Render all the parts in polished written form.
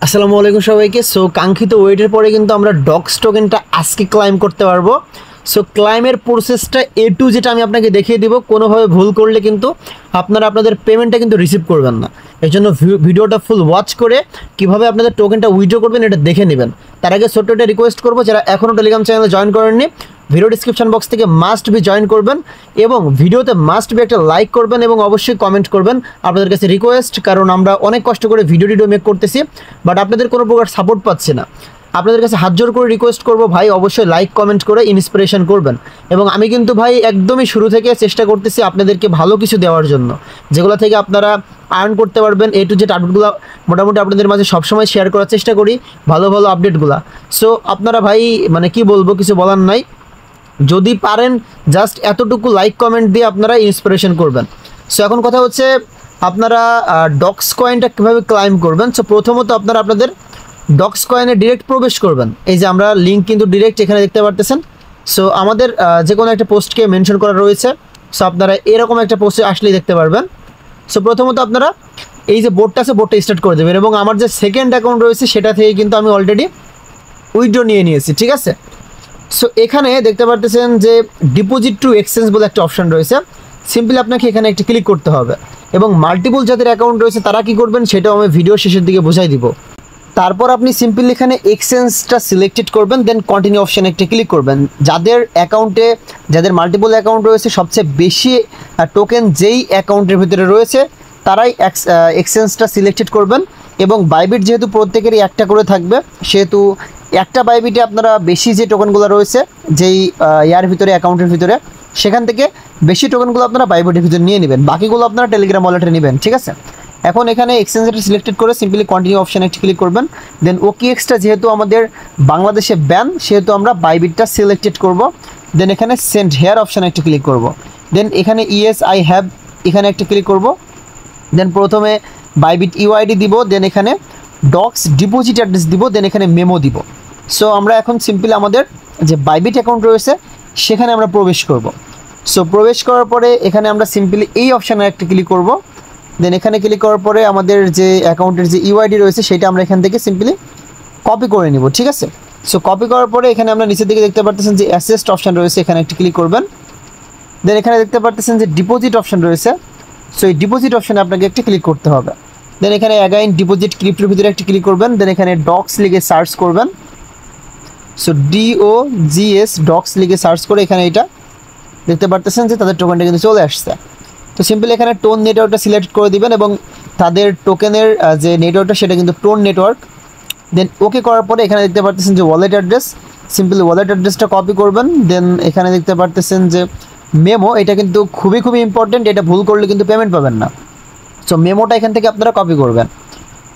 আসসালামু আলাইকুম সবাইকে। সো কাঙ্ক্ষিত ওয়েটের পরে কিন্তু আমরা ডক্স টোকেনটা আজকে ক্লাইম করতে পারবো। সো ক্লাইমের প্রসেসটা A to Z আমি আপনাকে দেখিয়ে দিব। কোনোভাবে ভুল করলে কিন্তু আপনারা আপনাদের পেমেন্টটা কিন্তু রিসিভ করবেন না। এর জন্য ভিডিওটা ফুল ওয়াচ করে কীভাবে আপনাদের টোকেনটা উইথড্র করবেন এটা দেখে নেবেন। তার আগে ছোট্ট একটা রিকোয়েস্ট করবো, যারা এখনও টেলিগ্রাম চ্যানেলে জয়েন করেননি, ভিডিও ডিসক্রিপশন বক্স থেকে মাস্ট বি জয়েন করবেন এবং ভিডিওতে মাস্ট বি একটা লাইক করবেন এবং অবশ্যই কমেন্ট করবেন। আপনাদের কাছে রিকোয়েস্ট, কারণ আমরা অনেক কষ্ট করে ভিডিও মেক করতেছি, বাট আপনাদের কোনো প্রকার সাপোর্ট পাচ্ছি না। আপনাদের কাছে হাত জোর করে রিকোয়েস্ট করবো ভাই, অবশ্যই লাইক কমেন্ট করে ইন্সপিরেশন করবেন। এবং আমি কিন্তু ভাই একদমই শুরু থেকে চেষ্টা করতেছি আপনাদেরকে ভালো কিছু দেওয়ার জন্য, যেগুলো থেকে আপনারা আর্ন করতে পারবেন। A to Z আপডেটগুলো মোটামুটি আপনাদের মাঝে সবসময় শেয়ার করার চেষ্টা করি, ভালো ভালো আপডেটগুলো। সো আপনারা ভাই মানে কি বলবো, কিছু বলার নাই। যদি পারেন জাস্ট এতটুকু লাইক কমেন্ট দিয়ে আপনারা ইন্সপিরেশন করবেন। সো এখন কথা হচ্ছে আপনারা ডক্স কয়েনটা কীভাবে ক্লাইম করবেন। সো প্রথমত আপনারা আপনাদের ডক্স কয়েনে ডিরেক্ট প্রবেশ করবেন। এই যে আমরা লিঙ্ক কিন্তু ডিরেক্ট এখানে দেখতে পারতেছেন। সো আমাদের যে কোনো একটা পোস্টকে মেনশন করা রয়েছে। সো আপনারা এরকম একটা পোস্টে আসলেই দেখতে পারবেন। সো প্রথমত আপনারা এই যে বোর্ডটা আছে, বোর্ডটা স্টার্ট করে দেবেন এবং আমার যে সেকেন্ড অ্যাকাউন্ট রয়েছে সেটা থেকে কিন্তু আমি অলরেডি উইথড্র নিয়ে নিয়েছি, ঠিক আছে। সো এখানে দেখতে পারতেছেন যে ডিপোজিট টু এক্সচেঞ্জ বলে একটা অপশন রয়েছে। সিম্পলি আপনাকে এখানে একটি ক্লিক করতে হবে এবং মাল্টিপল যাদের অ্যাকাউন্ট রয়েছে তারা কি করবেন সেটাও আমি ভিডিও শেষের দিকে বুঝাই দিব। তারপর আপনি সিম্পলি এখানে এক্সচেঞ্জটা সিলেক্টেড করবেন, দেন কন্টিনিউ অপশানে একটা ক্লিক করবেন। যাদের মাল্টিপল অ্যাকাউন্ট রয়েছে, সবচেয়ে বেশি টোকেন যেই অ্যাকাউন্টের ভিতরে রয়েছে তারাই এক্সচেঞ্জটা সিলেক্টেড করবেন। এবং বাইবিট যেহেতু প্রত্যেকেরই একটা করে থাকবে, সেহেতু একটা বাইবিটে আপনারা বেশি যে টোকেনগুলো রয়েছে যেই ইয়ার ভিতরে অ্যাকাউন্টের ভিতরে, সেখান থেকে বেশি টোকেনগুলো আপনারা বাইবিটের ভিতরে নিয়ে নেবেন, বাকিগুলো আপনারা টেলিগ্রাম ওয়ালেটে নেবেন, ঠিক আছে। এখন এখানে এক্সচেঞ্জটা সিলেক্টেড করে সিম্পলি কন্টিনিউ অপশানে একটি ক্লিক করবেন। দেন OKX যেহেতু আমাদের বাংলাদেশে ব্যান, সেহেতু আমরা বাইবিটটা সিলেক্টেড করব। দেন এখানে সেন্ড হেয়ার অপশানে একটি ক্লিক করব। দেন এখানে ইয়েস আই হ্যাভ এখানে একটা ক্লিক করব। দেন প্রথমে বাইবিট UID দিব, দেন এখানে ডক্স ডিপোজিট অ্যাড্রেস দিব, দেন এখানে মেমো দিব। সো আমরা এখন সিম্পলি আমাদের যে বাইবিট অ্যাকাউন্ট রয়েছে সেখানে আমরা প্রবেশ করব। সো প্রবেশ করার পরে এখানে আমরা সিম্পলি এই অপশানে একটা ক্লিক করব। দেন এখানে ক্লিক করার পরে আমাদের যে অ্যাকাউন্টের যে UID রয়েছে সেটা আমরা এখান থেকে সিম্পলি কপি করে নিব, ঠিক আছে। সো কপি করার পরে এখানে আমরা নিচের দিকে দেখতে পারতেছেন যে অ্যাসেস্ট অপশান রয়েছে, এখানে একটি ক্লিক করবেন। দেন এখানে দেখতে পারতেছেন যে ডিপোজিট অপশান রয়েছে। সো এই ডিপোজিট অপশানে আপনাকে একটি ক্লিক করতে হবে। দেন এখানে অ্যাগাইন ডিপোজিট ক্রিপ্টোর ভিতরে একটি ক্লিক করবেন। দেন এখানে ডক্স লিখে সার্চ করবেন। সো DOGS ডক্স লিখে সার্চ করে এখানে এটা দেখতে পারতেছেন যে তাদের টোকেনটা কিন্তু চলে আসছে। তো সিম্পলি এখানে টোন নেটওয়ার্কটা সিলেক্ট করে দিবেন এবং তাদের টোকেনের যে নেটওয়ার্কটা সেটা কিন্তু টোন নেটওয়ার্ক। দেন ওকে করার পরে এখানে দেখতে পারতেছেন যে ওয়ালেট অ্যাড্রেস, সিম্পলি ওয়ালেট অ্যাড্রেসটা কপি করবেন। দেন এখানে দেখতে পারতেছেন যে মেমো, এটা কিন্তু খুবই ইম্পর্টেন্ট, এটা ভুল করলে কিন্তু পেমেন্ট পাবেন না। সো মেমোটা এখান থেকে আপনারা কপি করবেন।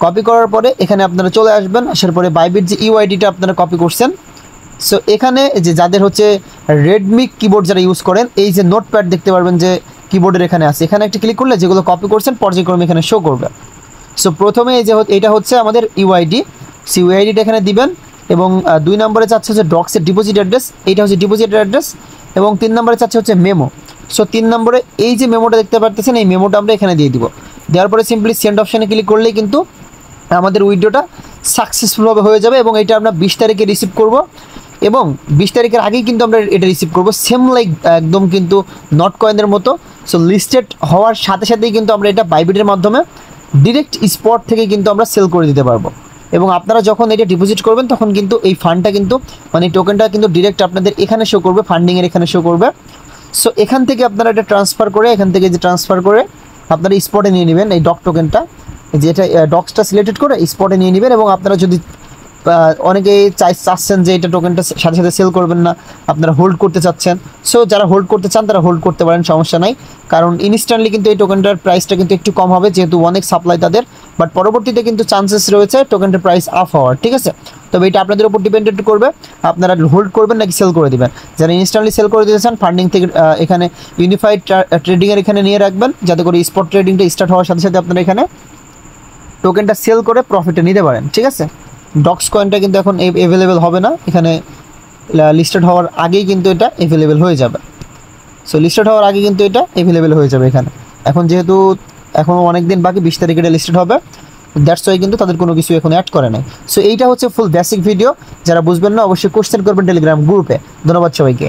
কপি করার পরে এখানে আপনারা চলে আসবেন, আসার পরে বাইবিট যে UIDটা আপনারা কপি করছেন। সো এখানে যে যাদের হচ্ছে রেডমি কিবোর্ড যারা ইউজ করেন, এই যে নোটপ্যাড দেখতে পারবেন যে কিবোর্ডের এখানে আছে, এখানে একটা ক্লিক করলে যেগুলো কপি করছেন পর্যায়ক্রমে এখানে শো করবে। সো প্রথমে এই যে এটা হচ্ছে আমাদের UID, UIDটা এখানে দিবেন এবং 2 নম্বরে চাচ্ছে হচ্ছে ডক্সের ডিপোজিট অ্যাড্রেস, এইটা হচ্ছে ডিপোজিট অ্যাড্রেস। এবং 3 নম্বরে চাচ্ছে হচ্ছে মেমো। সো 3 নম্বরে এই যে মেমোটা দেখতে পারতেছেন, এই মেমোটা আমরা এখানে দিয়ে দিব। দেওয়ার পরে সিম্পলি সেন্ড অপশানে ক্লিক করলেই কিন্তু আমাদের উইথড্রটা সাকসেসফুলভাবে হয়ে যাবে এবং এটা আমরা 20 তারিখে রিসিভ করব এবং 20 তারিখের আগেই কিন্তু আমরা এটা রিসিভ করব, সেম লাইক একদম কিন্তু নট কয়েনের মতো। সো লিস্টেড হওয়ার সাথে সাথেই কিন্তু আমরা এটা বাইবিটের মাধ্যমে ডিরেক্ট স্পট থেকে কিন্তু আমরা সেল করে দিতে পারবো। এবং আপনারা যখন এটা ডিপোজিট করবেন তখন কিন্তু এই ফান্ডটা কিন্তু মানে টোকেনটা কিন্তু ডিরেক্ট আপনাদের এখানে শো করবে, ফান্ডিংয়ের এখানে শো করবে। সো এখান থেকে আপনারা এটা ট্রান্সফার করে আপনারা স্পটে নিয়ে নেবেন এই ডক টোকেনটা, যেটা ডক্সটা সিলেক্টেড করে স্পটে নিয়ে নেবেন। এবং আপনারা যদি অনেকেই চাচ্ছেন যে এটা টোকেনটা সাথে সাথে সেল করবেন না, আপনারা হোল্ড করতে চাচ্ছেন, সো যারা হোল্ড করতে চান তারা হোল্ড করতে পারেন, সমস্যা নাই। কারণ ইনস্ট্যান্টলি কিন্তু এই টোকেনটার প্রাইসটা কিন্তু একটু কম হবে, যেহেতু অনেক সাপ্লাই তাদের, বাট পরবর্তীতে কিন্তু চান্সেস রয়েছে টোকেনটার প্রাইস আপ হওয়ার, ঠিক আছে। তবে এটা আপনাদের উপর ডিপেন্ডেন্ট করবে, আপনারা হোল্ড করবেন নাকি সেল করে দেবেন। যারা ইনস্ট্যান্টলি সেল করে দিতে চান ফান্ডিং থেকে এখানে ইউনিফাইড ট্রেডিংয়ের এখানে নিয়ে রাখবেন, যাতে করে স্পট ট্রেডিংটা স্টার্ট হওয়ার সাথে সাথে আপনারা এখানে টোকেনটা সেল করে প্রফিটে নিতে পারেন, ঠিক আছে। ডক্স কয়েনটা কিন্তু এখন অ্যাভেলেবেল হবে না, এখানে লিস্টেড হওয়ার আগেই কিন্তু এটা অ্যাভেলেবেল হয়ে যাবে। সো লিস্টেড হওয়ার আগে কিন্তু এটা অ্যাভেলেবেল হয়ে যাবে এখানে। এখন যেহেতু এখনও অনেক দিন বাকি, 20 তারিখে এটা লিস্টেড হবে। দ্যাটস ওয়াই কিন্তু তাদের কোনো কিছু এখন অ্যাড করে নাই। সো এইটা হচ্ছে ফুল বেসিক ভিডিও, যারা বুঝবেন না অবশ্যই কোশ্চেন করবেন টেলিগ্রাম গ্রুপে। ধন্যবাদ সবাইকে।